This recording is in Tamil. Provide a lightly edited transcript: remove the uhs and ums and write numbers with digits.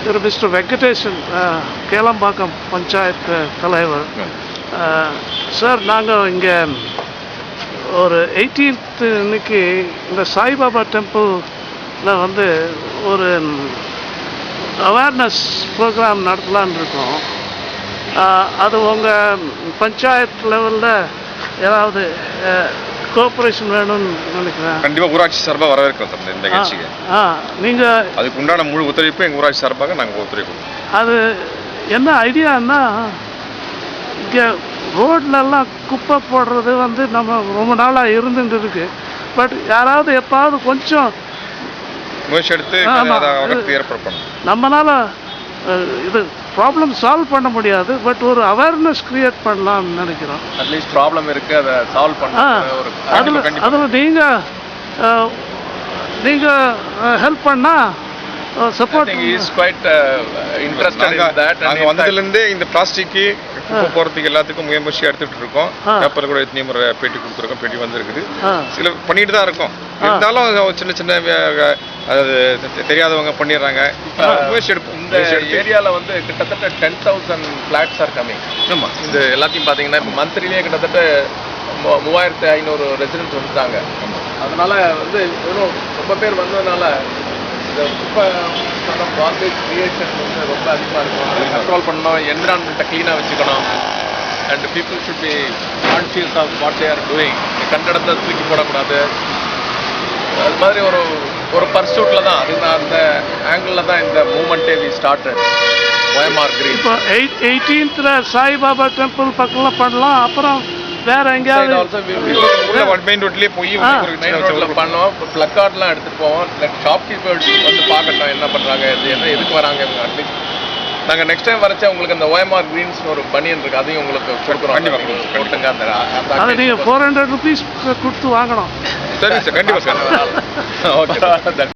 திரு மிஸ்டர் வெங்கடேசன், கேளம்பாக்கம் பஞ்சாயத்து தலைவர். சார், நாங்கள் இங்கே ஒரு 18th இன்னைக்கு இந்த சாய்பாபா டெம்பிளில் வந்து ஒரு அவேர்னஸ் ப்ரோக்ராம் நடத்தலான்னு இருக்கோம். அது உங்கள் பஞ்சாயத்து லெவலில் ஏதாவது கோஆப்ரேஷன் வேணும்னு நினைக்கிறேன். கண்டிப்பாக ஊராட்சி சார்பாக வரவேற்கிறோம் சார் இந்த நிகழ்ச்சிக்கு. நீங்கள் அதுக்கு உண்டான முழு ஒத்துழைப்பு எங்கள் ஊராட்சி சார்பாக நாங்கள் ஒத்துழைப்போம். அது என்ன ஐடியான்னா, இங்கே ரோட்லெல்லாம் குப்பை போடுறது வந்து நம்ம ரொம்ப நாளாக இருந்துட்டு இருக்கு. பட் யாராவது எப்பாவது கொஞ்சம் முயற்சி எடுத்து ஏற்படுத்தணும். நம்மளால இது ப்ராப்ளம் சால்வ் பண்ண முடியாது, பட் ஒரு அவேர்னஸ் கிரியேட் பண்ணலாம்னு நினைக்கிறோம். அட்லீஸ்ட் ப்ராப்ளம் இருக்குது, அதை சால்வ் பண்ண அதில் நீங்கள் ஹெல்ப் பண்ணால் support is quite interested in that. நாங்கள் வந்ததுலேருந்தே இந்த பிளாஸ்டிக்கு குப்பை போகிறதுக்கு எல்லாத்துக்கும் முயற்சியாக எடுத்துகிட்டு இருக்கோம். பேப்பர் கூட எத்தனை முறை பேட்டி கொடுத்துருக்கோம், பேட்டி வந்திருக்குது. சில பண்ணிட்டு தான் இருக்கோம். இருந்தாலும் சின்ன சின்ன அதாவது தெரியாதவங்க பண்ணிடுறாங்க. முயற்சி எடுப்போம். இந்த ஏரியாவில் வந்து கிட்டத்தட்ட 10,000 ஃப்ளாட்ஸ் ஆர் கம்மிங். ஆமாம், இந்த எல்லாத்தையும் பார்த்தீங்கன்னா இப்போ மந்த்லிலேயே கிட்டத்தட்ட 3,500 ரெசிடென்ட்ஸ் வந்துட்டாங்க. அதனால வந்து இன்னும் ரொம்ப பேர் வந்ததுனால இந்த குப்பை கார்பேஜ் கிரியேஷன் வந்து ரொம்ப அதிகமாக இருக்கும். அதை கண்ட்ரோல் பண்ணணும், என்விரான்மெண்ட்டை க்ளீனாக வச்சுக்கணும். And people should be conscious of what they are doing. கண்டடத்தை தூக்கி போடக்கூடாது. அது மாதிரி ஒரு பர்சூட்டில் தான், அது அந்த ஆங்கிளில் தான் இந்த மூமெண்ட்டே வி ஸ்டார்டட். OMR Green. இப்போ 18th சாய்பாபா டெம்பிள் பக்கம்லாம் பண்ணலாம். அப்புறம் வேற எங்கேயாவது மெயின் ரோட்லேயே போய் மெயின் ரோட்டில் பண்ணோம். பிளக்கார்ட்லாம் எடுத்துகிட்டு போவோம். ஷாப்கீப்பர் வந்து பார்க்கட்டும் என்ன பண்ணுறாங்க, எதுக்கு வராங்க. அட்லீஸ்ட் நாங்கள் நெக்ஸ்ட் டைம் வரைச்சா உங்களுக்கு அந்த OMR Greens ஒரு பனியன் இருக்குது, அதையும் உங்களுக்கு கொடுக்குறோம். போட்டுங்க. அதை நீங்கள் 400 rupees கொடுத்து வாங்கணும். சரி சார், கண்டிப்பாக சார். ஓகே.